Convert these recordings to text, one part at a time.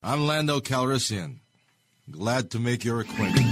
I'm Lando Cal. Glad to make your acquaintance.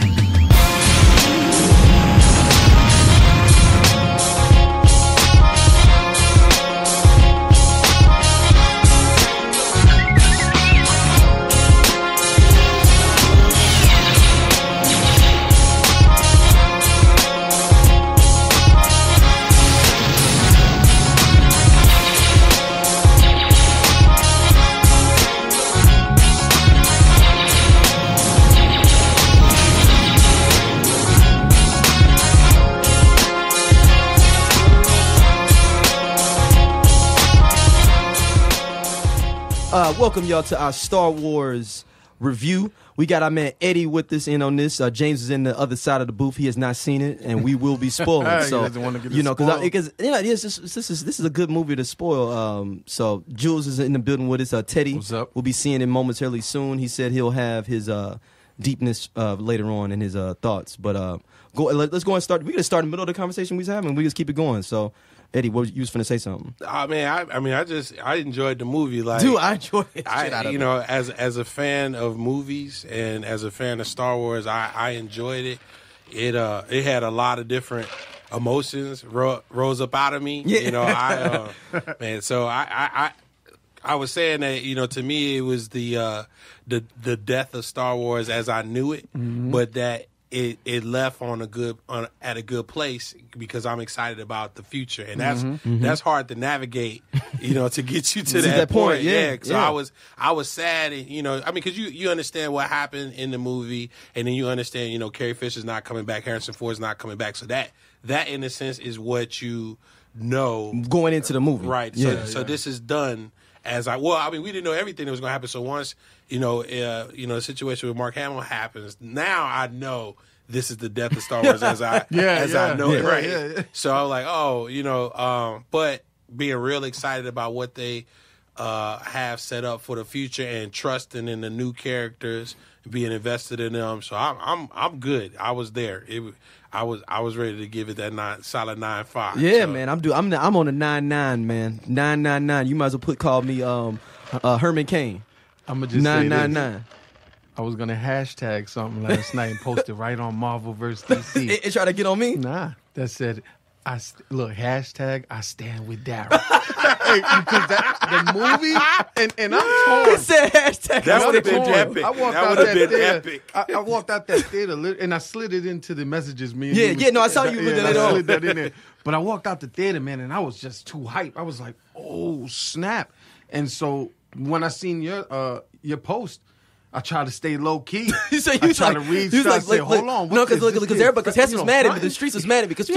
Welcome y'all to our Star Wars review. We got our man Eddie with us in on this. James is in the other side of the booth. He has not seen it, and we will be spoiling. So doesn't want to get because this is a good movie to spoil. So Jules is in the building with us. Teddy, what's up? We'll be seeing him momentarily soon. He said he'll have his deepness later on in his thoughts. But let's go and start. We can start in the middle of the conversation we was having. We just keep it going. So. Eddie, you was finna say something? I enjoyed the movie. Like, dude, I enjoyed it. As a fan of movies and as a fan of Star Wars, I enjoyed it. It had a lot of different emotions rose up out of me. Yeah. Man. So I was saying that to me it was the death of Star Wars as I knew it, but that. It left at a good place because I'm excited about the future, and that's hard to navigate, to get you to that point. Yeah. So I was sad, and because you understand what happened in the movie, and then you understand, Carrie Fisher's not coming back, Harrison Ford's not coming back, so that in a sense is what you know going into the movie, right? Yeah. So this is done. We didn't know everything that was going to happen. So once, the situation with Mark Hamill happens, now I know this is the death of Star Wars as I know it, right? Yeah. So I was like, but being real excited about what they have set up for the future and trusting in the new characters, being invested in them. So I'm good. I was there. I was ready to give it that solid 9.5. Yeah, so. man. I'm on a 9.9, man. 9.99. You might as well call me Herman Cain. I'm gonna just 9.99. I was gonna hashtag something last night and post it right on Marvel vs. DC. It tried to get on me? Nah, that said, hashtag I stand with Daryl. Because the movie and I'm torn. It said hashtag. That would have been epic. I walked out that theater and I slid it into the messages. I saw you with it on. Slid that in there. But I walked out the theater, man, and I was just too hyped. I was like, oh snap! And so when I seen your post. I try to stay low key. You say I try to read stuff. Say, hold on. No, because Cass was mad at me. The streets was mad at me because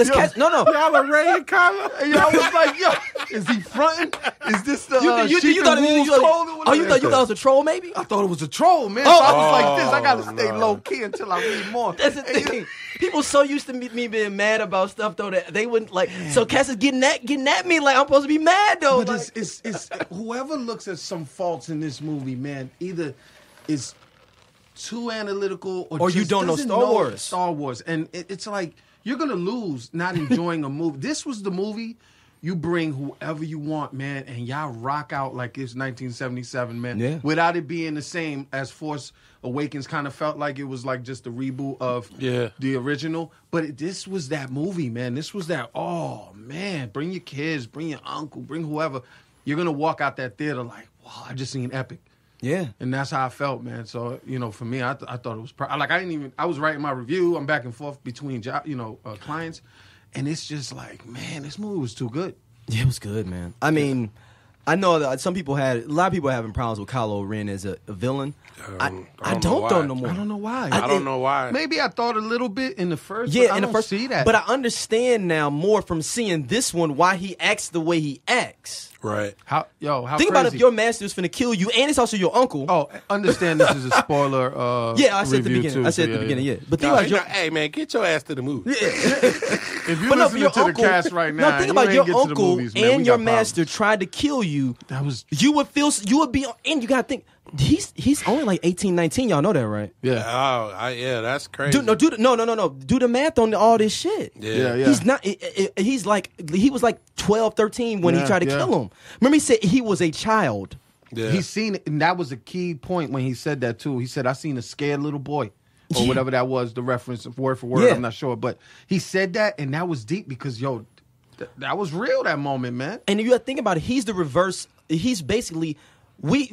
Cass. No. Y'all are Ray and Kyla. I was like, is he fronting? Is this the you thought it was a troll? Maybe I thought it was a troll, man. So I was like this. I got to stay low key until I read more. That's the thing. People so used to me being mad about stuff though that they wouldn't like. Man. So Cass is getting at me like I'm supposed to be mad though. But it's whoever looks at some faults in this movie, man, either. Is too analytical or you don't know Star Wars. And it's like you're going to lose not enjoying a movie. This was the movie you bring whoever you want, man, and y'all rock out like it's 1977, man. Yeah. Without it being the same as Force Awakens kind of felt like it was like just a reboot of the original. But this was that movie, man. This was that, oh, man, bring your kids, bring your uncle, bring whoever. You're going to walk out that theater like, wow, I just seen epic. Yeah, and that's how I felt, man. So for me, I thought it was I was writing my review. I'm back and forth between clients, and it's just like, man, this movie was too good. Yeah, it was good, man. I mean, I know that a lot of people are having problems with Kylo Ren as a villain. I don't know no more. I don't know why. I don't know why. Maybe I thought a little bit in the first. Yeah, but I don't see that. But I understand now more from seeing this one why he acts the way he acts. Right. How Think about if your master's finna kill you and it's also your uncle. Oh, understand this is a spoiler. Yeah, I said at the beginning. Too, I said at the beginning. Yeah, but think about hey man, get your ass to the movie. Yeah. If you're listening to the cast right now, think about your uncle movies, and your master tried to kill you. You would be, and you gotta think. He's only like 18, 19. Y'all know that, right? Yeah. Oh, that's crazy. No. Do the math on all this shit. Yeah. He's not. He was like 12, 13 when he tried to kill him. Remember, he said he was a child. Yeah. He's seen it, and that was a key point when he said that too. He said, "I seen a scared little boy." Or whatever that was, the reference, word for word, I'm not sure. But he said that, and that was deep because, that was real, that moment, man. And if you think about it, he's the reverse. He's basically,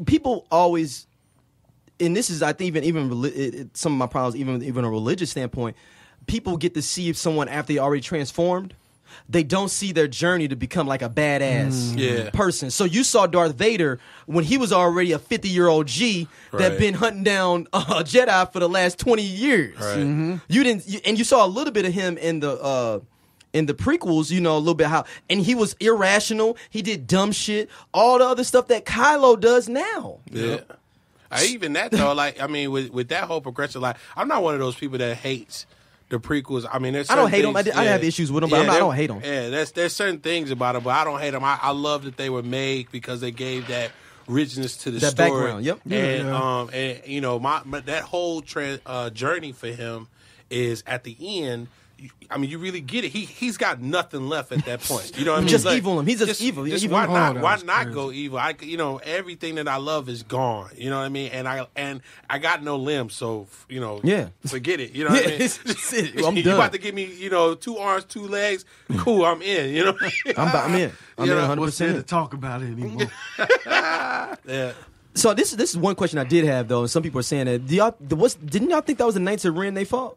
people always, and this is, I think, even some of my problems, even a religious standpoint, people get to see someone after they already transformed. They don't see their journey to become like a badass person. So you saw Darth Vader when he was already a 50-year-old G that been hunting down Jedi for the last 20 years. Right. Mm-hmm. And you saw a little bit of him in the prequels, a little bit and he was irrational. He did dumb shit, all the other stuff that Kylo does now. Yeah. Even that though, with that whole progression, I'm not one of those people that hates the prequels. I mean, I don't hate them. I have issues with them, but I don't hate them. Yeah, there's certain things about them, but I don't hate them. I love that they were made because they gave that richness to the that story. Background. Yep. And that whole journey for him is at the end. I mean, you really get it. He's got nothing left at that point. You know what I mean? Just evil him. He's just evil. Why not go evil? Everything that I love is gone. You know what I mean? And I got no limbs, so forget it. You know what I mean? I'm you done. about to give me 2 arms, 2 legs? Cool, I'm in. You know? I'm in. I'm in 100%. What's there to talk about it anymore? Yeah. So this is one question I did have though, and some people are saying that didn't y'all think that was the Knights of Ren they fought?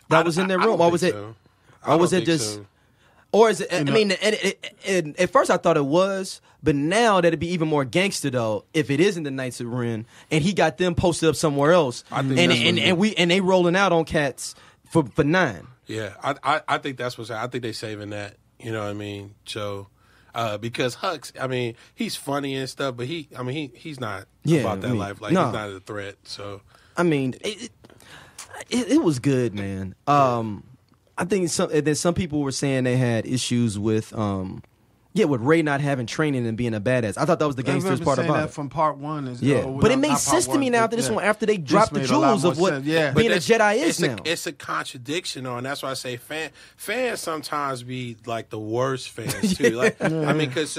That was in their room, or was it? Or was it just? So. Or is it? I mean, and at first I thought it was, but now that it'd be even more gangster though if it isn't the Knights of Ren, and he got them posted up somewhere else, and they rolling out on cats for 9. Yeah, I think that's what's. I think they saving that. You know what I mean? So. Because Hux, I mean, he's funny and stuff, but he's not about that life. He's not a threat. So I mean, it was good, man. I think some people were saying they had issues with with Rey not having training and being a badass. I thought that was the gangster's part about that it. from part 1. But it made sense to me now after this one, after they dropped the jewels of what being a Jedi is now. It's a contradiction, and that's why I say fans sometimes be like the worst fans too. I mean, because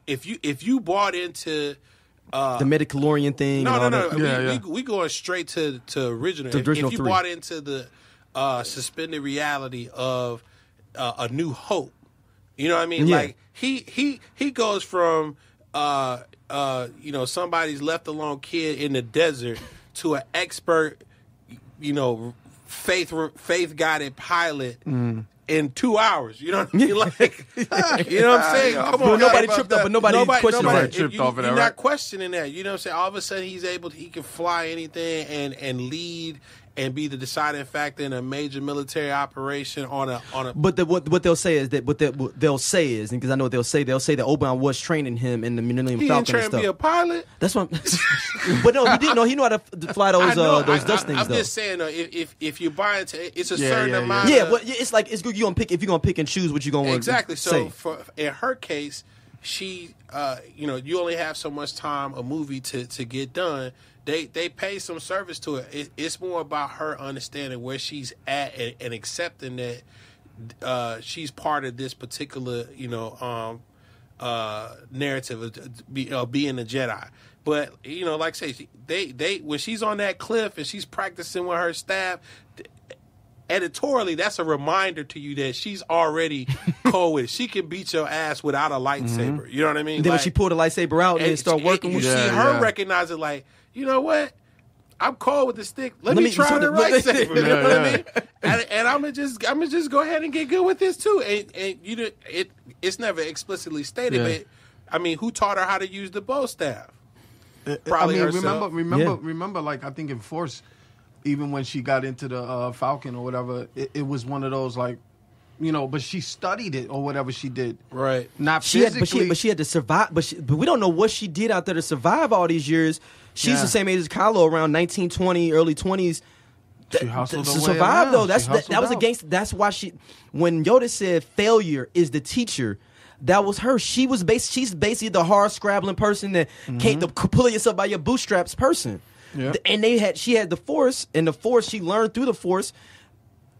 if you bought into the Midichlorian thing. No. We going straight to original. If you 3. bought into the suspended reality of A New Hope, you know what I mean? Yeah. Like he goes from somebody's left alone kid in the desert to an expert, faith guided pilot. In 2 hours, you know what I mean? Like, you know what I'm saying? Come on, nobody tripped up, but nobody questioned tripped off of that. You're not questioning that. You know what I'm saying? All of a sudden, he can fly anything and lead and be the deciding factor in a major military operation on a. But what they'll say is because I know what they'll say that Obi-Wan was training him in the Millennium Falcon and stuff. He didn't train to be a pilot. That's what. But no, he didn't know. He knew how to fly those dust things. I'm though. just saying though, if you buy into it's a certain amount. It's like you're gonna pick if you're gonna pick and choose what you're gonna exactly. Say. So in her case, she you only have so much time a movie to get done. They pay some service to it. It's more about her understanding where she's at and accepting that she's part of this particular narrative of being a Jedi. But like I say, they when she's on that cliff and she's practicing with her staff. Editorially, that's a reminder to you that she's already cold with it. She can beat your ass without a lightsaber. You know what I mean? Then when she pulled a lightsaber out and start working with it, you see her recognize it like, you know what? I'm cold with the stick. Let me try the lightsaber. You know what I mean? And I'm gonna just go ahead and get good with this too. And it's never explicitly stated, but I mean, who taught her how to use the bow staff? Probably herself. Remember, like I think in Force. Even when she got into the Falcon or whatever, it was one of those like, but she studied it or whatever she did. Right. Not physically. But she had to survive. But we don't know what she did out there to survive all these years. She's the same age as Kylo, around 19, 20, early 20s. She hustled her to way survive around. though. That was against. That's why when Yoda said failure is the teacher. That was her. She's basically the hard scrabbling person that can't pull yourself by your bootstraps person. Yeah. And she had the Force, and the Force she learned through the Force.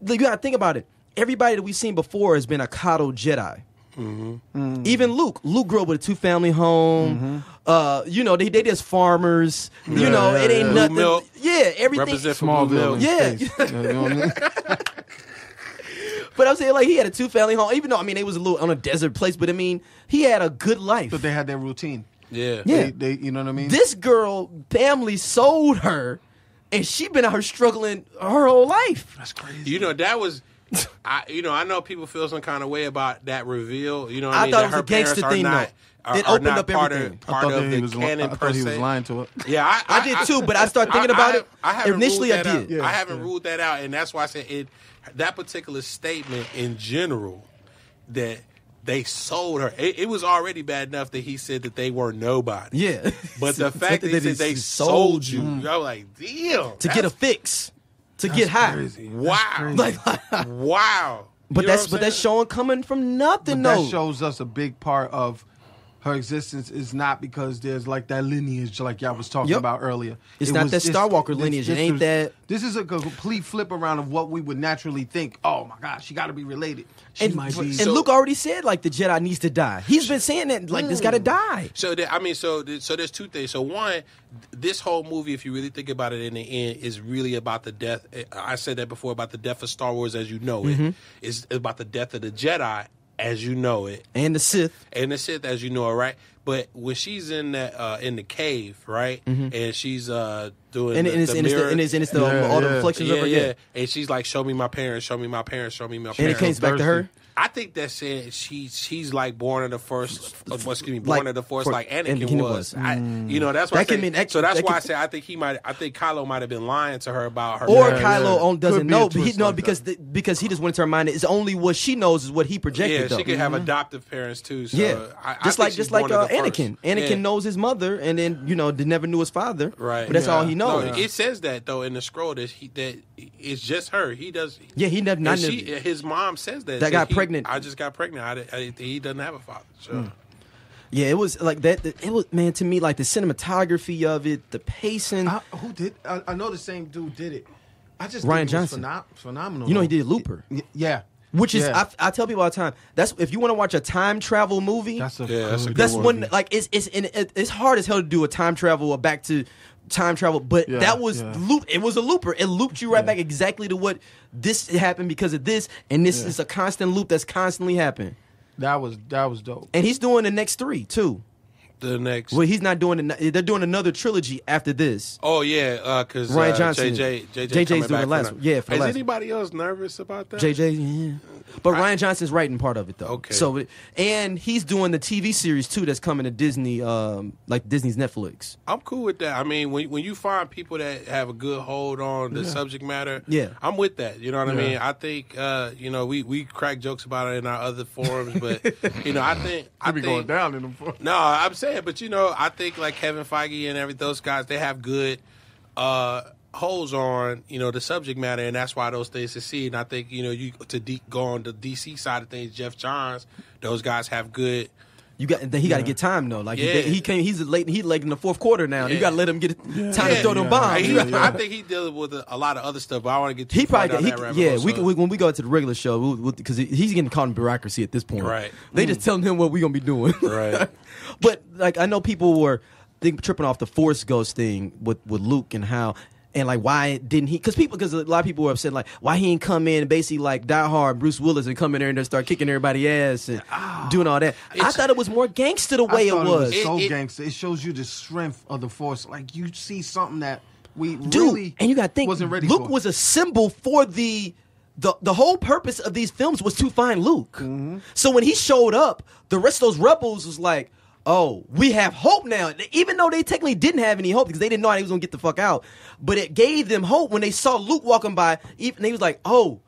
You gotta think about it. Everybody that we've seen before has been a coddled Jedi. Even Luke grew up with a 2-family home. You know, they just farmers. You know, it ain't nothing. Milk. Yeah, everything. Represent for Small Blue Milk. Yeah. You know what I mean? But I'm saying, like, he had a 2-family home. Even though, I mean, they was a little on a desert place, but I mean, he had a good life. But they had their routine. Yeah. Yeah. They you know what I mean? This girl family sold her, and she been out here struggling her whole life. That's crazy. You know, that was, I know people feel some kind of way about that reveal. You know what I I mean? thought That it was her a gangster parents thing, are not, though. It are opened not up part everything. part of the canon I per thought he was se. lying to it. Yeah, I did too, but I started thinking about it. I haven't Initially, ruled I that did. out. I haven't ruled that out, and that's why I said it. That particular statement in general, that they sold her. It was already bad enough that he said that they were nobody. Yeah. But the fact that he said they sold you, I was like, damn. To get a fix, to get high. Crazy. Wow. Like, Wow. but You know that's what I'm saying? showing coming from nothing. But though. that shows us a big part of her existence is not because there's like that lineage like y'all was talking Yep. about earlier. It's not that Skywalker lineage. It ain't that. This is a complete flip around of what we would naturally think. Oh my gosh, she got to be related. She And, might be. and Luke already said like the Jedi needs to die. He's been saying that like this got to die. So there's two things. So one, this whole movie, if you really think about it, in the end, is really about the death. I said that before about the death of Star Wars as you know it. It's about the death of the Jedi as you know it, And the Sith. as you know it, right? But when she's in the cave, right, and she's doing And the it's mirror, all the reflections of her. Yeah. and she's like, "Show me my parents, show me my parents, show me my And parents." it comes back to her. I think that's saying she's like born of the first. Excuse me, Like, born of the force, for- like Anakin Anakin was. was. You know, that's why. That I can say, mean- so that's that why can- I say I think Kylo might have been lying to her about her. Or Yeah, Kylo yeah. doesn't Could be a know, but he twist know like because he just went into her mind. It's only what she knows is what he projected. Yeah, though. she could have adoptive parents too. So Yeah, I just think like she's born of the Anakin. first. Anakin Yeah. knows his mother, and then they never knew his father. Right, but that's all he No, knows. it says that though in the scroll that it's just her. He does. Yeah, he never. And his mom says that. That got pregnant. I just got pregnant. He doesn't have a father. So. Yeah, it was like that. It was, man, to me, like the cinematography of it, the pacing. Who did? I know the same dude did it. I just Ryan think it was Johnson. phenomenal. You know, he though. did Looper. Yeah, Which is, Yeah. I tell people all the time. That's if you want to watch a time travel movie. that's a good That's movie. one like it's hard as hell to do a time travel or back to time travel, but Yeah, that was yeah. it was a looper. It looped you right back exactly to what this happened because of this, and this is a constant loop that's constantly happening. That was dope. And he's doing the next 3 too. The next. Well, he's not doing they're doing another trilogy after this. Oh yeah, because Ryan Johnson. JJ's JJ's coming doing back the last from one. Yeah, for the Is last anybody else nervous about that? JJ, yeah. But Ryan Johnson's writing part of it though. Okay. So and he's doing the TV series too that's coming to Disney, like Disney's Netflix. I'm cool with that. I mean, when you find people that have a good hold on the subject matter, Yeah. I'm with that. You know what I mean? I think we crack jokes about it in our other forums, but I think I be going down in them. No, I'm saying, but I think like Kevin Feige and those guys, they have good holds on the subject matter, and that's why those things succeed. And I think go on the DC side of things, Jeff Johns, those guys have good. He got to get time though. Like Yeah. he came. He's late in the fourth quarter now. You Yeah. got to let him get time to throw them bombs. I think he deals with a lot of other stuff, but I want to get too He far probably down that rabbit hole, so- when we go to the regular show because he's getting caught in bureaucracy at this point. Right. They just telling him what we gonna be doing. Right. But like I know people were tripping off the Force Ghost thing with Luke and how. And like, why didn't he? Because a lot of people were upset. Like, why he ain't come in and basically like Die Hard Bruce Willis and come in there and just start kicking everybody ass and doing all that. I thought it was more gangster the way it was. So gangster. It shows you the strength of the Force. Like you see something that we Dude, really and you got to think, wasn't ready Luke for. was a symbol for the whole purpose of these films was to find Luke. Mm-hmm. So when he showed up, the rest of those rebels was like, oh, we have hope now. Even though they technically didn't have any hope because they didn't know how he was going to get the fuck out. But it gave them hope when they saw Luke walking by. Even they was like, oh,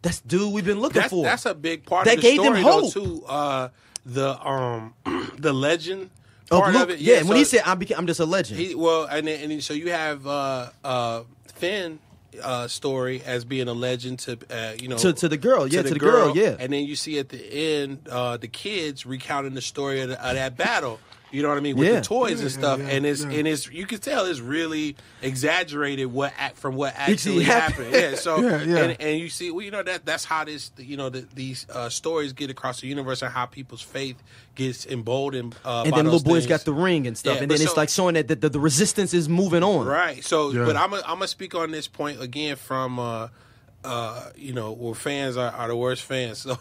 that's the dude we've been looking for. That's a big part That of the gave them story, hope. though, too. The legend Of part Luke, of it. yeah, when so he said, I'm just a legend. So you have Finn story as being a legend to to the girl, yeah, to the girl, yeah. And then you see at the end the kids recounting the story of that battle. You know what I mean? With Yeah. the toys and stuff, and it's you can tell it's really exaggerated from what actually happened. Yeah, so And you see, well, you know that's how this, you know, these stories get across the universe and how people's faith gets emboldened. And then little boys got the ring and stuff, and then it's like showing that the resistance is moving on. Right. So, but I'm gonna speak on this point again from. You know, where fans are the worst fans. So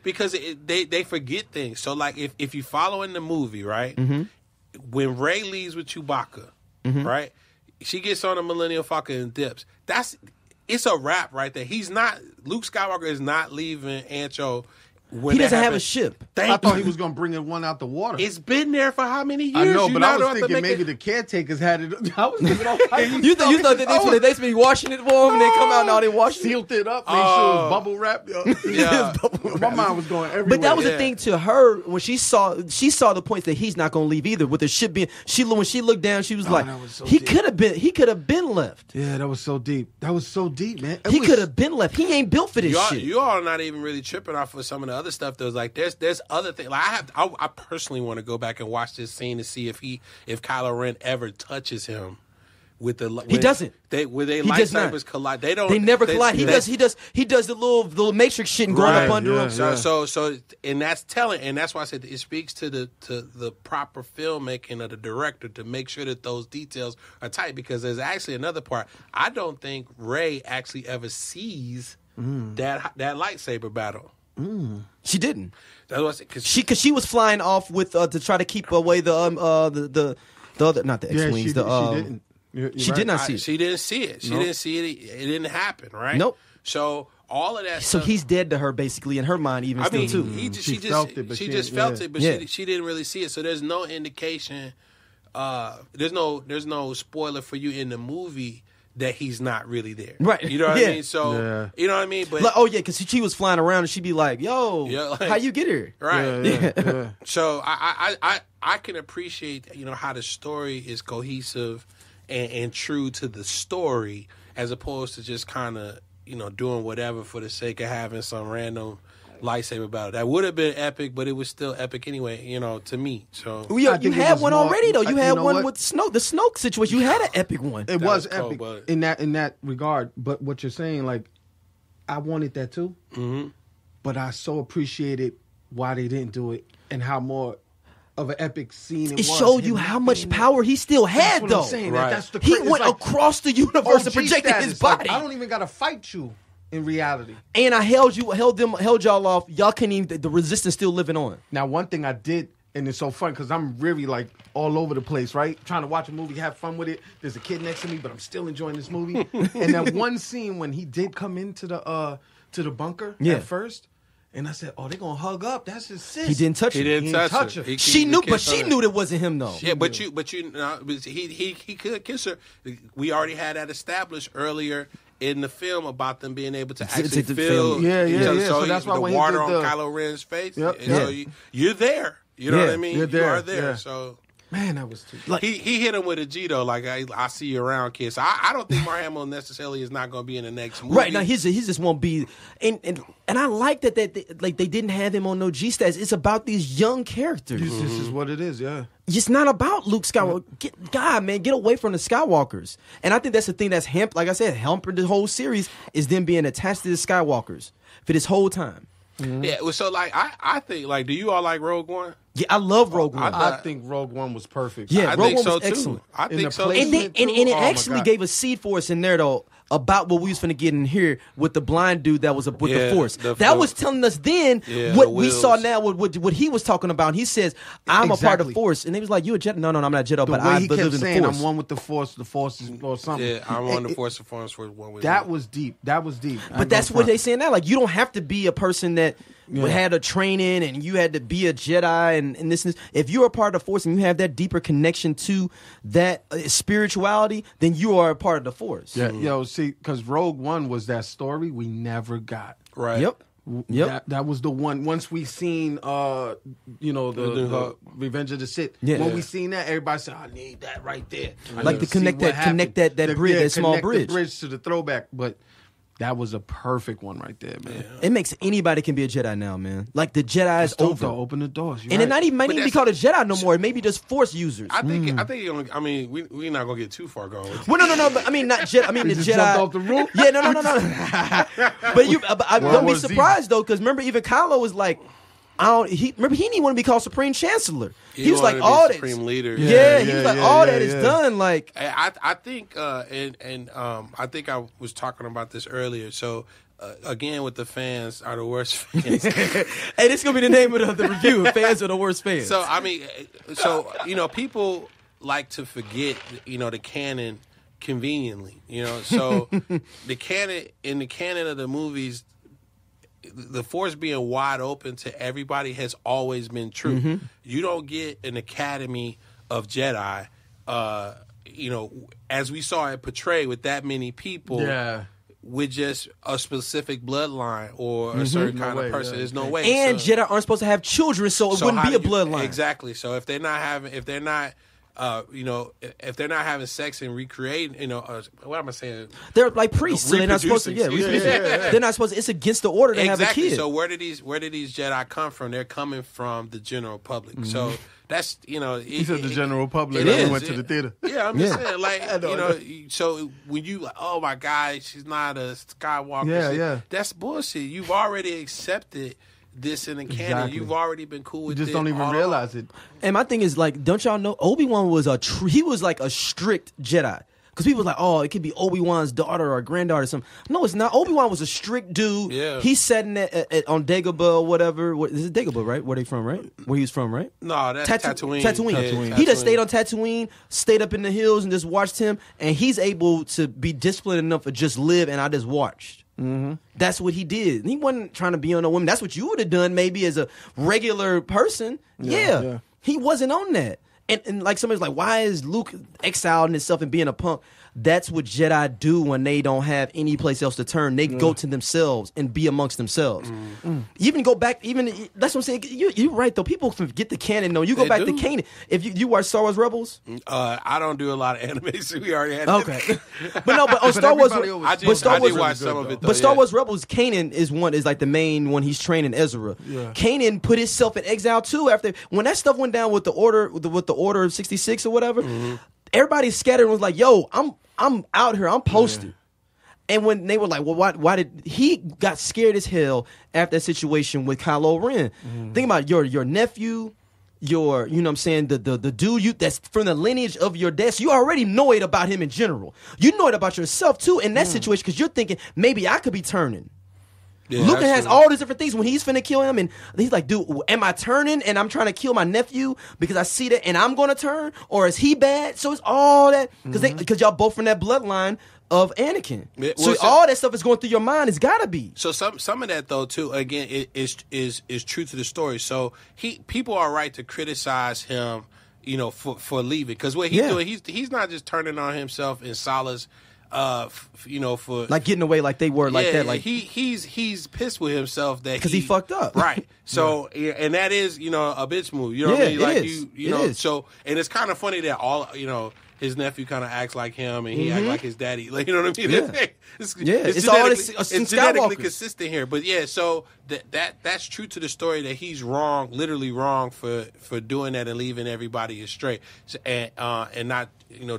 because they forget things. So like if you follow in the movie, right, when Rey leaves with Chewbacca, right, she gets on a Millennium Falcon and dips. It's a wrap right there. Luke Skywalker is not leaving Ancho. He doesn't have a ship. I thought he was going to bring one out the water. It's been there for how many years? I know, but I was thinking maybe the caretakers had it. I was thinking all kinds of You thought that they be washing it for him and they come out and all they wash sealed it up, make sure it was bubble wrap. Yeah. My mind was going everywhere. But that was the thing to her when she saw the points that he's not going to leave either. With the ship being, when she looked down, she was like, he could have been left. Yeah, that was so deep. That was so deep, man. He could have been left. He ain't built for this shit. You all are not even really tripping off of some of the other stuff. There's like there's other things. Like I personally want to go back and watch this scene to see if Kylo Ren ever touches him with the. He doesn't. Where they lightsabers collide. They don't. They never collide. He does the little Matrix shit and going up under him. So and that's telling, and that's why I said it speaks to the proper filmmaking of the director to make sure that those details are tight, because there's actually another part. I don't think Rey actually ever sees that lightsaber battle. She didn't. That's what I said, because she was flying off with to try to keep away the other, not the X-wings. She didn't. She did not see it. She didn't see it. She didn't see it. It didn't happen, right? Nope. So all of that. So stuff, he's dead to her, basically, in her mind, even I still mean, too. she just felt it, but she didn't really see it. So there's no indication. There's no spoiler for you in the movie that he's not really there. Right. You know what I mean? So, you know what I mean? But because she was flying around and she'd be like, yo, how you get here? Right. Yeah. So I can appreciate, how the story is cohesive and true to the story, as opposed to just kind of, doing whatever for the sake of having some random lightsaber battle. That would have been epic, but it was still epic anyway, to me. So you had one already, though. You had one with Snoke. The Snoke situation, you had an epic one. It was epic in that regard. But what you're saying, like, I wanted that too. Mm-hmm. But I so appreciated why they didn't do it and how more of an epic scene it was. It showed you how much power he still had, that's though. I'm saying. Right. That's the he went across the universe and projected his body. Like, I don't even gotta fight you. In reality, and I held y'all off. Y'all couldn't even. The resistance still living on. Now, one thing I did, and it's so fun because I'm really like all over the place, right? Trying to watch a movie, have fun with it. There's a kid next to me, but I'm still enjoying this movie. And that one scene when he did come into the bunker at first, and I said, "Oh, they're gonna hug up. That's his sis." He didn't touch her. He didn't touch her. She knew that wasn't him though. Yeah, but he could kiss her. We already had that established earlier in the film about them being able to actually feel each other. So that's why the when water he did on Kylo Ren's face. Yep. And so you're there. You know what I mean? You're there. You are there. Yeah. So man, that was too. Like, he hit him with a G though. Like I see you around, kid. So I don't think Mark Hamill necessarily is not going to be in the next movie. Right now, he just won't be. And I like that they didn't have him on no G stats. It's about these young characters. This is what it is. Yeah. It's not about Luke Skywalker. Get away from the Skywalkers. And I think that's the thing that's hampered the whole series, is them being attached to the Skywalkers for this whole time. Mm-hmm. Yeah. Well, so like I think, like, do you all like Rogue One? Yeah, I love Rogue One. I think Rogue One was perfect. Yeah, I Rogue think One so was too. excellent. I think so. And it Oh, actually gave a seed for us in there though about what we was finna get in here with the blind dude that was with the Force. That was telling us then what we saw now. What he was talking about. He says, "I'm a part of the Force," and he was like, "You a Jedi?" No, I'm not a Jedi, but I believe in the Force. I'm one with the Force. The Force is or something. Yeah, I'm on the Force. The Force for one with that was deep. But that's what they saying now. Like, you don't have to be a person that had a training and you had to be a Jedi and this. If you're a part of the Force and you have that deeper connection to that spirituality, then you are a part of the Force. Yeah, see, because Rogue One was that story we never got. Right. Yep. That was the one. Once we seen, the Revenge of the Sith. Yeah. When we seen that, everybody said, "I need that right there." Like to connect that bridge, that small bridge. The bridge to the throwback. But That was a perfect one right there, man. It makes anybody can be a Jedi now, man. Like the Jedi is over. Open the doors. And it might even be called a Jedi no more. It may be just Force users. I think. I mean, we're not gonna get too far going. Well, no. But I mean, not Jedi. I mean, the Jedi. Jumped off the roof. Yeah, no. But don't be surprised though, because remember, even Kylo was like, he didn't even want to be called Supreme Chancellor. He was like, all that Supreme Leader. Yeah, he was like, all that is done. Like, I think, and I think I was talking about this earlier. So. Again, with the fans are the worst fans. Hey, this is gonna be the name of the review. Fans are the worst fans. So I mean, people like to forget, the canon conveniently. So the canon of the movies, the Force being wide open to everybody has always been true. Mm-hmm. You don't get an Academy of Jedi, as we saw it portrayed with that many people. Yeah. With just a specific bloodline or a certain kind of person. There's no way. And Jedi aren't supposed to have children, so it wouldn't be a bloodline. Exactly. So if they're not having sex and recreating, what am I saying? They're like priests, so they're not supposed to. Yeah. They're not supposed to. It's against the order to have a kid. So where did these Jedi come from? They're coming from the general public. Mm-hmm. So that's he said the general public. It went to the theater. Yeah, I'm just saying, like so when you like, oh my God, she's not a Skywalker. Yeah. That's bullshit. You've already accepted this in the canon. Exactly. You've already been cool with it. You just don't even realize it. And my thing is, like, don't y'all know Obi-Wan was he was like a strict Jedi. Because people was like, oh, it could be Obi-Wan's daughter or granddaughter or something. No, it's not. Obi-Wan was a strict dude. Yeah. He's sitting on Dagobah or whatever. This is Dagobah, right? Where they from, right? Where he was from, right? No, that's Tatooine. Tatooine. He just stayed on Tatooine, stayed up in the hills and just watched him. And he's able to be disciplined enough to just live, and I just watched. Mm-hmm. That's what he did. He wasn't trying to be on a woman. That's what you would have done maybe as a regular person. Yeah. He wasn't on that. And like somebody's like, why is Luke exiled in himself and being a punk? That's what Jedi do when they don't have any place else to turn. They go to themselves and be amongst themselves. Even go back, that's what I'm saying. You're right, though. People forget the canon, though. You go back to canon. If you watch Star Wars Rebels? I don't do a lot of anime, so we already had okay. But on Star Wars, I did watch some of it, though. But Star Wars Rebels, Kanan is like the main one. He's training Ezra. Yeah. Kanan put himself in exile, too, after when that stuff went down with the Order of 66 or whatever. Mm-hmm. Everybody scattered and was like, yo, I'm out here. I'm posted. Yeah. And when they were like, well, why did he got scared as hell after that situation with Kylo Ren? Mm-hmm. Think about your nephew, you know what I'm saying, the dude that's from the lineage of your dad. So you already know it about him in general. You know it about yourself too in that situation because you're thinking maybe I could be turning. Yeah, Luke has all these different things when he's finna kill him, and he's like, dude, am I turning and I'm trying to kill my nephew because I see that and I'm gonna turn, or is he bad? So it's all that because y'all both from that bloodline of Anakin. Yeah, well, so all that stuff is going through your mind. It's gotta be. So some of that though too, again, is true to the story. So people are right to criticize him, for leaving, because what he's doing, he's not just turning on himself in solace. For like getting away like they were like that, like he's pissed with himself that because he fucked up, right? So and that is a bitch move, you know what I mean? Like you know, so and it's kind of funny that all his nephew kind of acts like him and he act like his daddy, like you know what I mean? Yeah. It's genetically consistent here, but so that's true to the story that he's wrong, literally wrong for doing that and leaving everybody astray, and not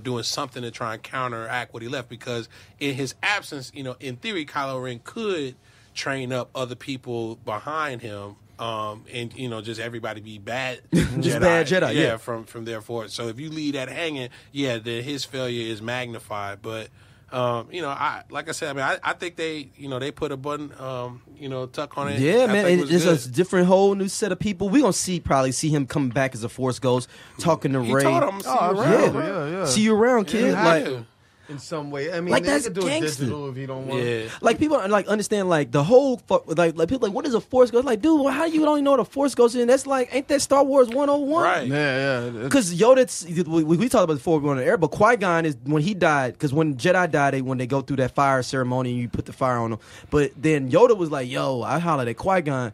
doing something to try and counteract what he left, because in his absence, in theory, Kylo Ren could train up other people behind him. And just everybody be bad, just bad Jedi, yeah. From there forward. So if you leave that hanging, then his failure is magnified. But like I said, I think they put a button, tuck on it. Yeah, man, it's a different whole new set of people. We gonna probably see him come back as a Force Ghost, talking to Rey. Told him, see you around. Yeah. See you around, kid. Like. In some way, I mean, like that's do gangster. It digital if you don't want. Yeah. Like people like understand like the whole like people like what is a Force Ghost? Like, dude, how you don't even know what a Force Ghost is? And that's like, ain't that Star Wars 101? Right. Yeah. Because Yoda, we talked about it before we went on the air, but Qui-Gon is when he died. Because when Jedi died, when they go through that fire ceremony and you put the fire on them. But then Yoda was like, "Yo," I hollered at Qui-Gon.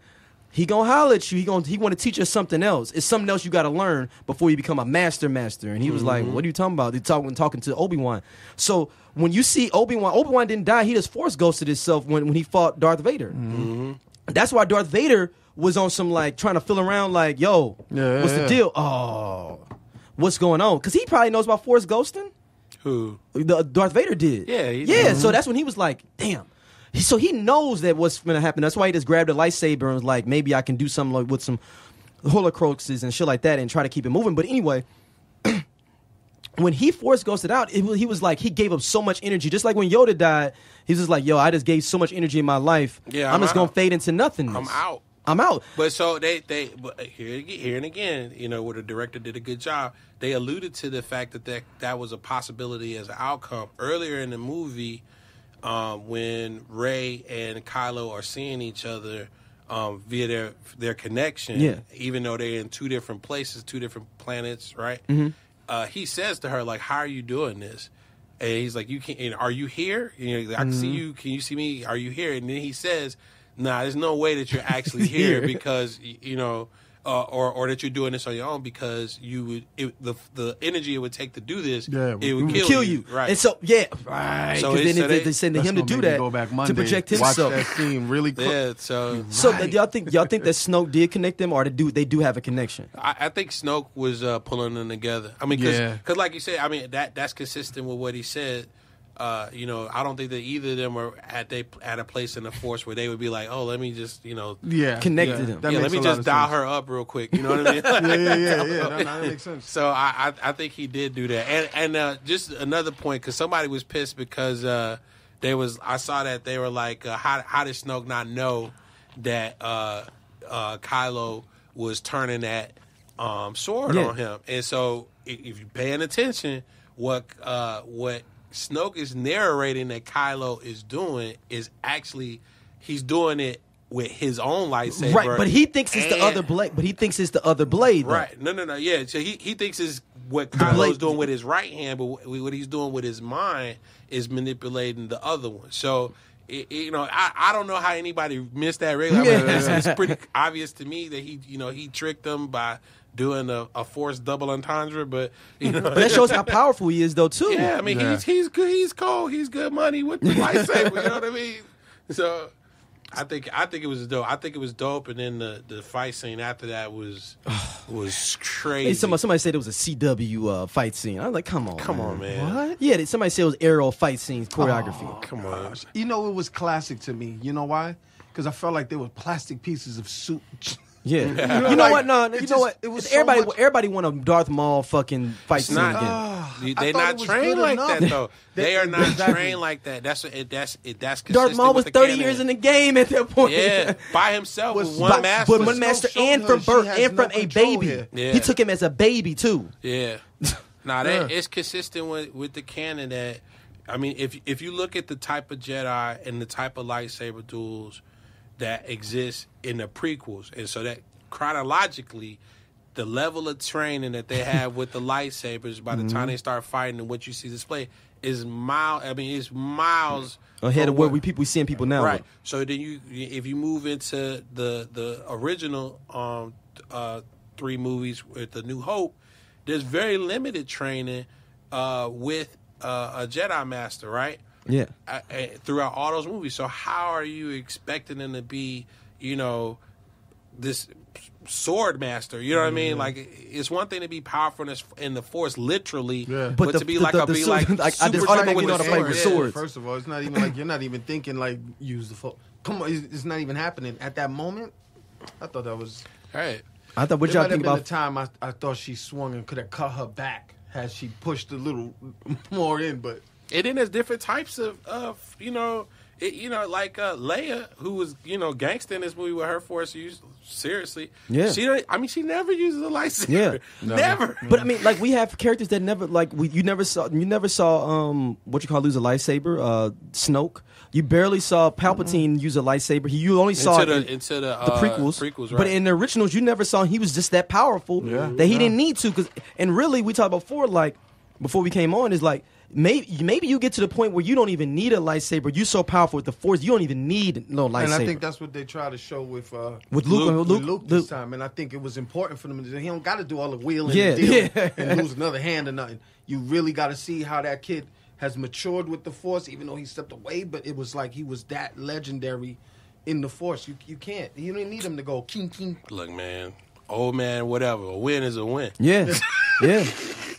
he gonna holler at you. He want to teach us something else. It's something else you got to learn before you become a master. And he was like, "What are you talking about?" They talking to Obi-Wan. So when you see Obi-Wan didn't die. He just force ghosted himself when he fought Darth Vader. Mm-hmm. That's why Darth Vader was on some like trying to feel around like, "Yo, what's the deal? Oh, what's going on?" Because he probably knows about force ghosting. Who? Darth Vader did. Yeah. So that's when he was like, "Damn." So he knows that what's going to happen. That's why he just grabbed a lightsaber and was like, maybe I can do something like with some holocroxes and shit like that and try to keep it moving. But anyway, when he force ghosted out, he was like, he gave up so much energy. Just like when Yoda died, he's just like, yo, I just gave so much energy in my life. Yeah, I'm just going to fade into nothingness. I'm out. But so but here and again, where the director did a good job, they alluded to the fact that was a possibility as an outcome. Earlier in the movie, when Rey and Kylo are seeing each other via their connection, even though they're in two different places, two different planets, right? Mm-hmm. He says to her, like, "How are you doing this?" And he's like, "You can. Are you here? I can see you. Can you see me? Are you here?" And then he says, "Nah, there's no way that you're actually here because or that you're doing this on your own because the energy it would take to do this, it would kill you." Right. And so right. So then they send him to do that to project himself. Watch that scene really quick. Yeah. So y'all think that Snoke did connect them, or they do have a connection? I think Snoke was pulling them together. I mean, because like you said, I mean that's consistent with what he said. I don't think that either of them are at a place in the Force where they would be like, oh, let me just, connect to them. Let me just dial her up real quick. You know what I mean? That makes sense. So I think he did do that. And just another point, because somebody was pissed because I saw that they were like, how did Snoke not know that Kylo was turning that sword on him? And so if you're paying attention, what Snoke is narrating that Kylo is doing is actually he's doing it with his own lightsaber, right? But he thinks it's the other blade. Though. Right? No. Yeah. So he thinks is what Kylo's doing with his right hand, but what he's doing with his mind is manipulating the other one. So I don't know how anybody missed that. It's pretty obvious to me that he tricked them by doing a forced double entendre, but but that shows how powerful he is, though, too. Yeah, I mean he's good, he's cold, he's good money with the lightsaber. You know what I mean? So I think it was dope. I think it was dope, and then the fight scene after that was crazy. Hey, somebody said it was a CW fight scene. I was like, come on, man. What? Yeah, somebody said it was Arrow fight scenes choreography. Oh, come on. It was classic to me. You know why? Because I felt like there were plastic pieces of suit. Yeah, you know what? No, you know what? It was everybody want a Darth Maul fucking fight scene again. They're not trained like that though. They are not trained like that. That's consistent. Darth Maul was 30 years in the game at that point. Yeah, by himself with one master. But one master and from birth and from a baby. He took him as a baby too. Yeah. It's consistent with the canon that. I mean, if you look at the type of Jedi and the type of lightsaber duels that exist in the prequels, and so that chronologically, the level of training that they have with the lightsabers by the time they start fighting and what you see displayed is miles. I mean, it's miles ahead of what we seeing people now. Right. So then if you move into the original 3 movies with the New Hope, there's very limited training with a Jedi Master, right? Yeah. Throughout all those movies. So how are you expecting them to be, this sword master? You know what I mean? Like, it's one thing to be powerful in the Force, literally, but to be like I just automatically know how to play with swords. First of all, it's not even like you're not even thinking like use the Force. Come on, it's not even happening at that moment. I thought that was right. I thought what y'all think about the time I thought she swung and could have cut her back had she pushed a little more in, but. And then there's different types of like Leia, who was, gangsta in this movie with her force use. Seriously. Yeah. She never uses a lightsaber. Yeah. Never. But I mean, like, we have characters that never, like, you never saw what you call lose a lightsaber, Snoke. You barely saw Palpatine use a lightsaber. You only saw into the prequels. Right. But in the originals, you never saw he was just that powerful that he didn't need to. And really, we talked about before, like, before we came on is like maybe you get to the point where you don't even need a lightsaber. You're so powerful with the Force, you don't even need no lightsaber. And I think that's what they try to show with Luke this time. And I think it was important for them. He don't got to do all the wheeling and dealing and lose another hand or nothing. You really got to see how that kid has matured with the Force, even though he stepped away. But it was like he was that legendary in the Force. You can't. You don't need him to go king king. Look, man, old man, whatever. A win is a win. Yeah, yeah.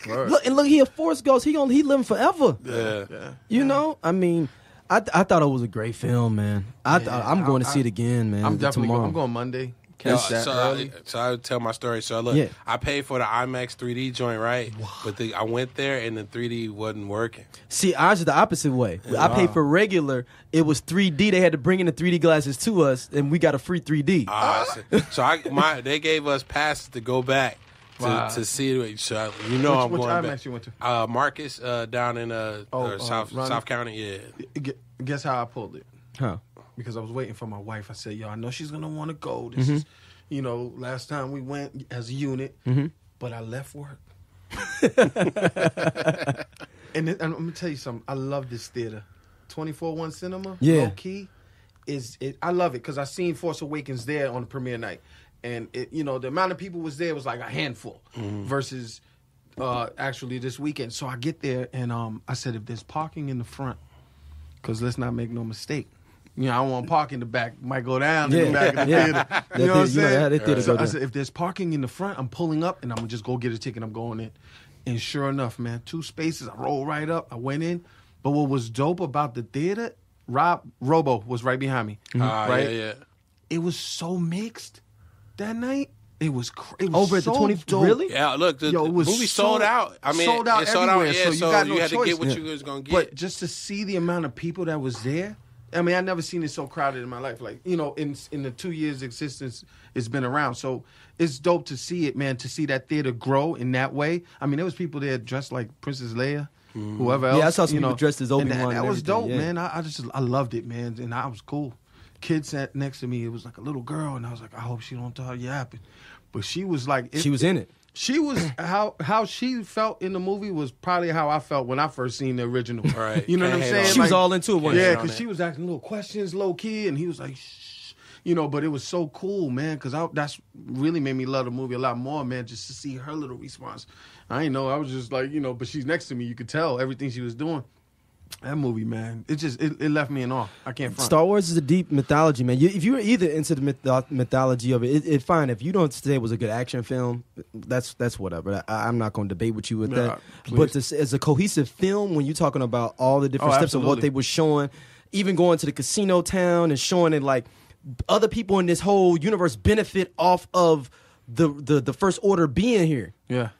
Look, he a Force ghost. He living forever. Yeah. You know, I mean, I thought it was a great film, man. I'm going to see it again, man. I'm definitely tomorrow. I'm going Monday. So I would tell my story. So look, I paid for the IMAX 3D joint, right? Wow. But I went there and the 3D wasn't working. See, ours is the opposite way. I paid for regular. It was 3D. They had to bring in the 3D glasses to us, and we got a free 3D. So they gave us passes to go back to see it. So I'm going which back. IMAX you went to? Marcus down in South County. Yeah. Guess how I pulled it? Huh? Because I was waiting for my wife. I said, yo, I know she's going to want to go. This is, last time we went as a unit, but I left work. and I'm going to tell you something. I love this theater. 24-1 Cinema, low key, I love it because I seen Force Awakens there on the premiere night. And, the amount of people was there was like a handful versus actually this weekend. So I get there and I said, if there's parking in the front, because let's not make no mistake. I don't want to park in the back. Might go down in the back of the theater. You know what I'm saying? So I said, if there's parking in the front, I'm pulling up and I'm going to just go get a ticket. I'm going in. And sure enough, man, 2 spaces. I rolled right up. I went in. But what was dope about the theater, Robo was right behind me. Right? Yeah. It was so mixed that night. It was over so at the 20. dope. Really? Yeah, look, the movie sold out. I mean, sold out it sold everywhere. out. Yeah, So you had choice. to get what you was gonna get. But just to see the amount of people that was there, I mean, I never seen it so crowded in my life. Like, in the 2 years existence it's been around. So it's dope to see it, man. To see that theater grow in that way. I mean, there was people there dressed like Princess Leia, whoever else. Yeah, I saw some people dressed as Obi-Wan. That was dope, man. I I loved it, man, and I was cool. Kid sat next to me. It was like a little girl, and I was like, I hope she don't start yapping. But she was like, she was in it. She was how she felt in the movie was probably how I felt when I first seen the original. Right. You know what I'm saying? She was all into it. Yeah, because she was asking little questions, low key, and he was like, shh. But it was so cool, man, because that's really made me love the movie a lot more, man, just to see her little response. I didn't know. I was just like, but she's next to me. You could tell everything she was doing. That movie, man, it left me in awe. I can't front. Star Wars is a deep mythology, man. If you're either into the mythology of it's fine. If you don't say it was a good action film, that's whatever. I'm not going to debate with you with that. Please. But as a cohesive film, when you're talking about all the different steps of what they were showing, even going to the casino town and showing it like other people in this whole universe benefit off of the First Order being here. Yeah.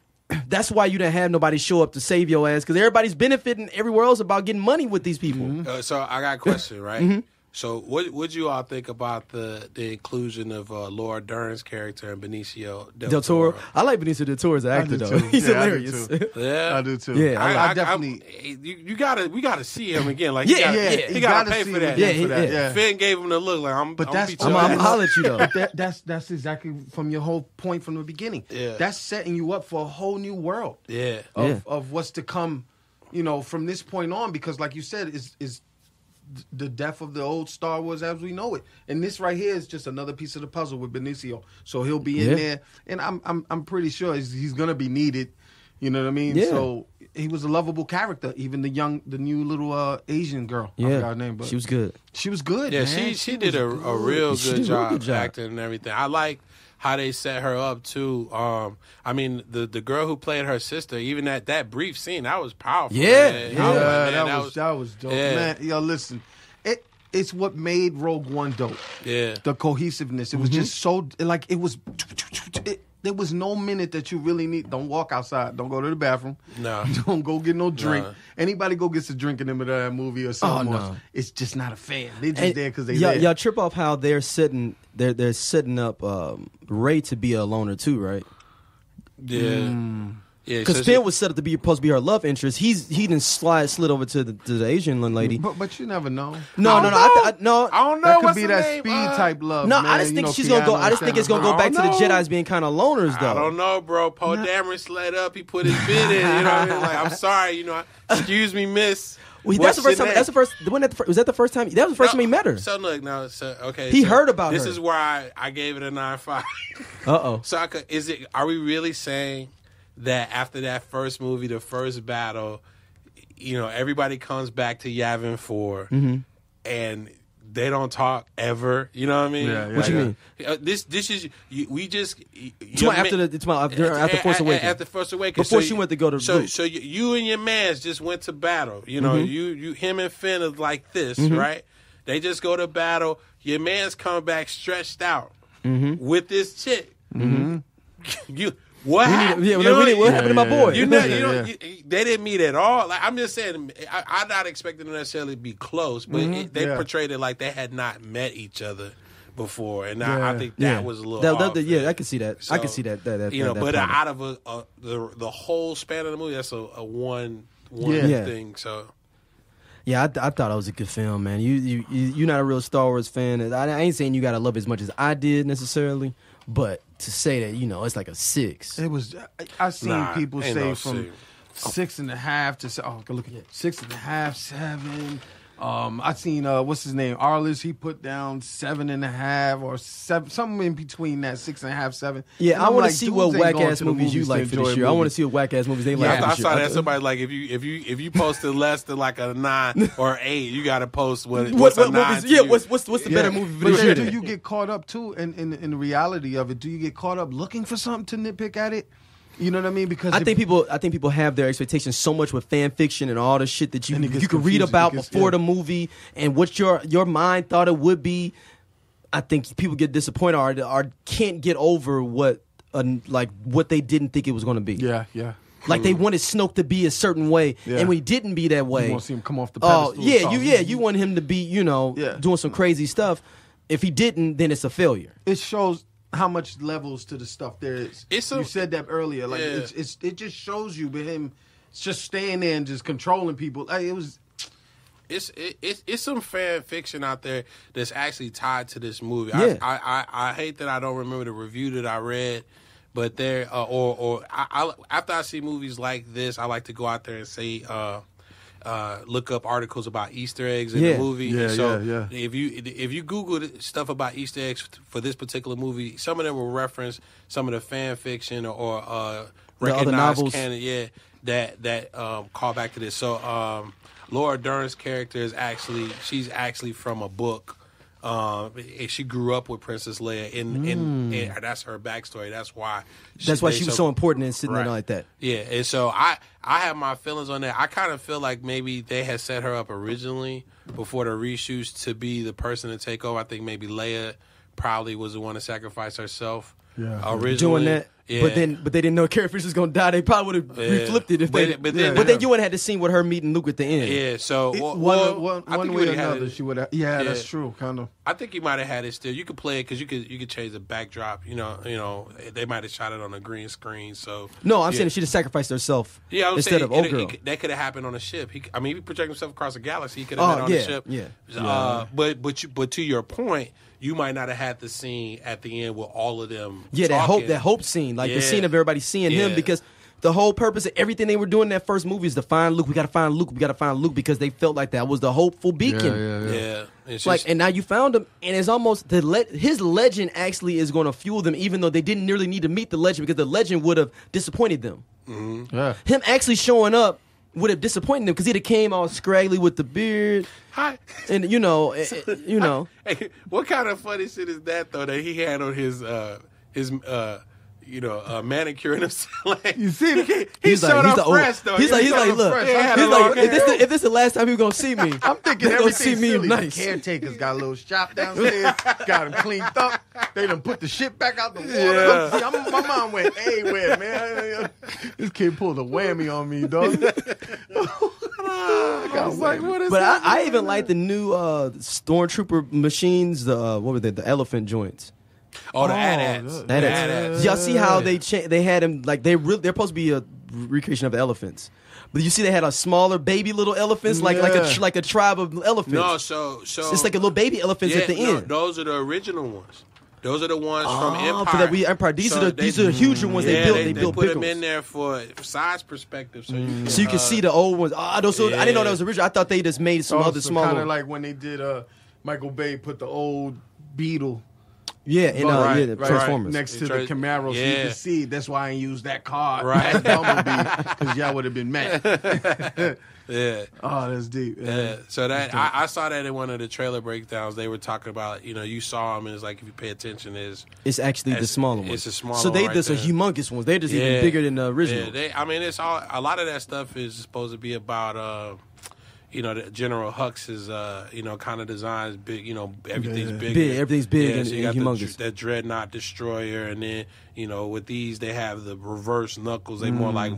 That's why you didn't have nobody show up to save your ass, because everybody's benefiting everywhere else about getting money with these people. So I got a question, right? So what you all think about the inclusion of Laura Dern's character and Benicio del Toro? I like Benicio del Toro as an actor, though. He's hilarious. I do too. Yeah, I definitely. We gotta see him again. Like, he gotta pay for that. Yeah. Finn gave him the look. Like, I'm holler at you though. That's exactly from your whole point from the beginning. Yeah. That's setting you up for a whole new world. Yeah. Of what's to come, from this point on. Because, like you said, is the death of the old Star Wars as we know it, and this right here is just another piece of the puzzle with Benicio. So he'll be in there, and I'm pretty sure he's gonna be needed. You know what I mean? Yeah. So he was a lovable character. Even the new little Asian girl. I forgot her name, but she was good. She was good. Yeah, man. she did a real good job acting and everything. I like how they set her up too. I mean, the girl who played her sister, even that brief scene, that was powerful. That was dope. Yeah. Man, yo, listen, it's what made Rogue One dope. Yeah, the cohesiveness. It was just so like it was. There was no minute that you really need. Don't walk outside. Don't go to the bathroom. No. Don't go get no drink. No. Anybody go get a drink in the middle of that movie or something else. It's just not a fan. They're just there because they there. Y'all trip off how they're setting up Rey to be a loner too, right? Yeah. Yeah, because Finn was set up to be supposed to be her love interest. He didn't slid over to the Asian lady. But you never know. No. I don't know. That could What's be the that name? speed type love. No, man. I just think she's gonna go. I just think it's gonna go back to the Jedi's being kind of loners, though. I don't know, bro. Poe Dameron slid up. He put his bid in. You know what I mean? Like, I'm sorry. You know, excuse me, miss. Well, that's the first time. That's the first. Was that the first time? That was the first time he met her. So look, now, okay. He heard about this her. This is why I gave it a 9.5. Uh-oh. So are we really saying that after that first movie, the first battle, you know, everybody comes back to Yavin 4 and they don't talk ever? You know what I mean? Yeah. What you mean? This is we just. After Force Awakens. After Force Awakens. Before she went to go to. So you and your mans just went to battle. You know, him and Finn is like this, right? They just go to battle. Your man's come back stretched out with this chick. What happened? What happened to my boy? They didn't meet at all. Like, I'm just saying, I'm not expecting them to necessarily be close, but they portrayed it like they had not met each other before, and I think that was a little off. I can see that. So, I can see that. But out of the whole span of the movie, that's a one thing. So. Yeah, I thought it was a good film, man. You're not a real Star Wars fan. I ain't saying you gotta love it as much as I did necessarily, but to say that, you know, it's like a 6. It was. I've seen people say from 6.5 to look at 6.5, 7. I seen what's his name, Arliss. He put down 7.5 or 7, something in between that 6.5, 7. Yeah, I want to see what whack ass movies you like for this year. I want to see what whack ass movies they like. I saw that somebody like if you posted less than like a 9 or 8, you got to post what's a 9. What's the better movie for this year? Do you get caught up too in the reality of it? Do you get caught up looking for something to nitpick at it? You know what I mean? Because I think people have their expectations so much with fan fiction and all the shit that you can read about before the movie and what your mind thought it would be. I think people get disappointed or can't get over what they didn't think it was going to be. Yeah. Like they wanted Snoke to be a certain way, and when he didn't be that way, you want to see him come off the pedestal. You want him to be, doing some crazy stuff. If he didn't, then it's a failure. It shows how much levels to the stuff there is. You said that earlier. Like it just shows you with him just staying there and just controlling people. Like, it's some fan fiction out there that's actually tied to this movie. Yeah. I hate that I don't remember the review that I read, but there after I see movies like this, I like to go out there and say look up articles about Easter eggs in the movie. If you Google stuff about Easter eggs for this particular movie, some of them will reference some of the fan fiction or recognized canon. That call back to this. So Laura Dern's character is she's actually from a book. She grew up with Princess Leia, and that's her backstory. That's why she was so important and sitting there like that. Yeah, and so I have my feelings on that. I kind of feel like maybe they had set her up originally before the reshoots to be the person to take over. I think maybe Leia probably was the one to sacrifice herself. Yeah, originally doing that. Yeah. But they didn't know Carrie Fisher was gonna die. They probably would have reflipped it if they. But then you wouldn't have had to see with her meeting Luke at the end. Yeah. So one way or another, she would have. Yeah, that's true. Kind of. I think you might have had it still. You could play it because you could change the backdrop. You know, they might have shot it on a green screen. So no, I'm saying she'd have sacrificed herself. Yeah, I'm instead saying of old girl. That could have happened on a ship. He projected himself across a galaxy. He could have been on a ship. Yeah. But to your point, you might not have had the scene at the end with all of them. Yeah, that hope scene, like the scene of everybody seeing him, because the whole purpose of everything they were doing in that first movie is to find Luke. We got to find Luke. We got to find Luke because they felt like that was the hopeful beacon. Yeah. And now you found him, and it's almost his legend actually is going to fuel them, even though they didn't nearly need to meet the legend because the legend would have disappointed them. Mm-hmm. Yeah. Him actually showing up would have disappointed them because he'd have came all scraggly with the beard. Hi. And Hey, what kind of funny shit is that though? That he had on his manicure and himself. You see, he showed up fresh though. He's like, look, if this is the last time you're gonna see me, I'm thinking gonna see me silly. nice. The caretakers got a little shop downstairs, got him cleaned up. They done put the shit back out the water. See, my mom went, "Hey, where man? This kid pulled a whammy on me, dog." I was like, what is but that? I even like the new Stormtrooper machines. What were they? The elephant joints. Oh, the AT-ATs. Y'all see how they had him like they're supposed to be recreation of the elephants. But you see, they had a smaller baby little elephants, like a tribe of elephants. No, so it's like a little baby elephants at the end. Those are the original ones. Those are the ones from Empire. For that Empire. These are the huger ones they built. They built put bigger them in ones. there for size perspective, so you can see the old ones. I didn't know that was original. I thought they just made some other smaller. Kind of like when they did Michael Bay put the old Beetle. Yeah, in Transformers. Next to the Camaro, so you can see. That's why I ain't used that car. Right. Because y'all would have been mad. Yeah. Oh, that's deep. Yeah. So that I saw that in one of the trailer breakdowns. They were talking about, you saw them, and it's like, if you pay attention, it's actually the smaller one. It's a smaller so one. So just a humongous ones. They're just even bigger than the original. Yeah, it's all, a lot of that stuff is supposed to be about the General Hux's, kind of designs, big, everything's big. Everything's big and so you got humongous. That Dreadnought Destroyer, and then, with these, they have the reverse Knuckles. They more like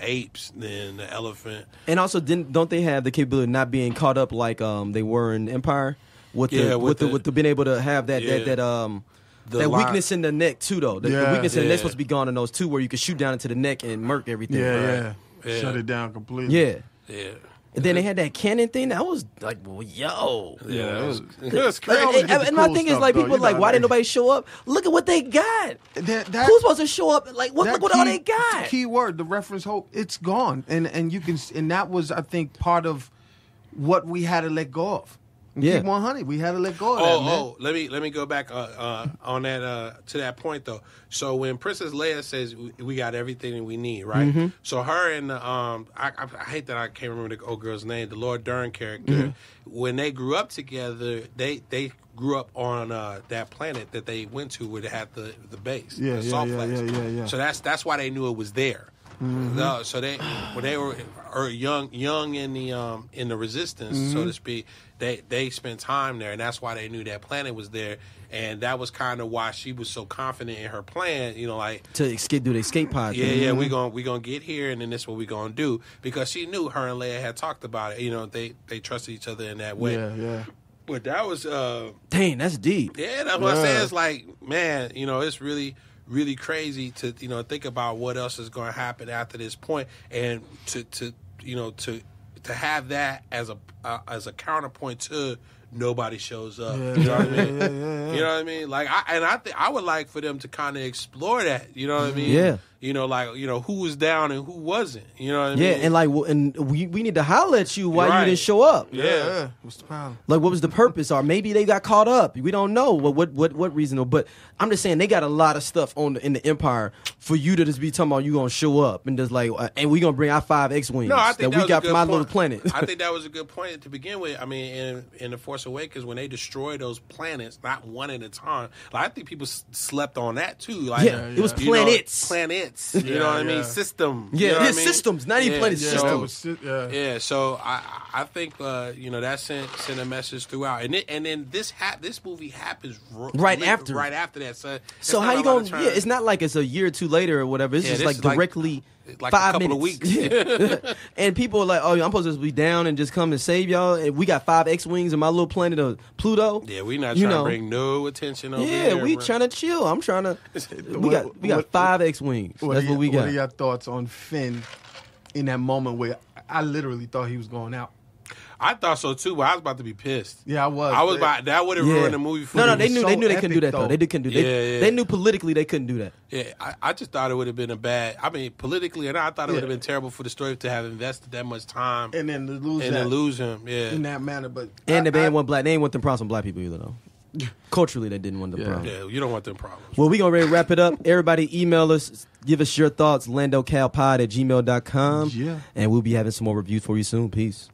apes than the elephant. And also, don't they have the capability of not being caught up like they were in Empire? With the being able to have that weakness in the neck, too, though. The weakness in the neck's supposed to be gone in those, too, where you can shoot down into the neck and murk everything. Yeah. Shut it down completely. Yeah. And then they had that cannon thing. That was like, yo. Yeah, it was crazy. And my thing is, like, people like, why didn't nobody show up? Look at what they got. Who's supposed to show up? Like, look what all they got. Key word, the reference hope, it's gone. And you can, and that was, I think, part of what we had to let go of. Keep 100. We had to let go of that, man. Let me go back on that to that point though. So when Princess Leia says we got everything we need, right? Mm-hmm. So her and I hate that I can't remember the old girl's name, the Laura Dern character. When they grew up together, they grew up on that planet that they went to where they had the base, the salt flats. So that's why they knew it was there. No, so when they were young in the Resistance, so to speak, they spent time there, and that's why they knew that planet was there, and that was kind of why she was so confident in her plan. Like to do the escape pod. We gonna get here, and then this is what we gonna do, because she knew her and Leia had talked about it. They trusted each other in that way. Yeah. But that was dang, that's deep. Yeah, that's what I'm saying. It's like, man, it's really crazy to think about what else is going to happen after this point, and to have that as a counterpoint to nobody shows up. You know what I mean? You know what I mean? Like, I would like for them to kind of explore that. You know what I mean? Yeah. Who was down and who wasn't. You know what I mean? Yeah, and we need to holler at you why you didn't show up. Yeah. What's the problem? Like, what was the purpose? Or maybe they got caught up. We don't know what reason. But I'm just saying, they got a lot of stuff in the Empire for you to just be talking about you gonna show up and just like, and we gonna bring our 5 X-Wings that we got from our little planet. I think that was a good point to begin with. I mean, in The Force Awakens, when they destroy those planets, not one at a time, like, I think people slept on that too. Like, it was planets. You know what I mean? System. Yeah, you know it's systems, not even planets. Systems. So I think that sent a message throughout, and then this movie happens right after that. So how you gonna? Yeah, it's not like it's a year or two later or whatever. It's just like directly. Like 5 a couple minutes. of weeks. And people are like, oh, I'm supposed to be down and just come and save y'all. And we got 5 X-Wings in my little planet of Pluto. Yeah, we not trying to bring no attention over here. Yeah, we trying to chill. I'm trying to. We got 5 X-Wings. That's what we got. What are your thoughts on Finn in that moment where I literally thought he was going out? I thought so too, but I was about to be pissed. Yeah, I was. That would have ruined the movie for me. No, they knew they couldn't do that though. They couldn't do that. They knew politically they couldn't do that. Yeah, I just thought it would have been politically, and I thought it would have been terrible for the story to have invested that much time and then to lose him. Yeah, in that manner. But they ain't want black. They ain't want them problems from black people either though. Culturally, they didn't want them problems. Yeah, you don't want them problems. Well, we gonna ready to wrap it up. Everybody, email us. Give us your thoughts. LandoCalPod@gmail.com. Yeah, and we'll be having some more reviews for you soon. Peace.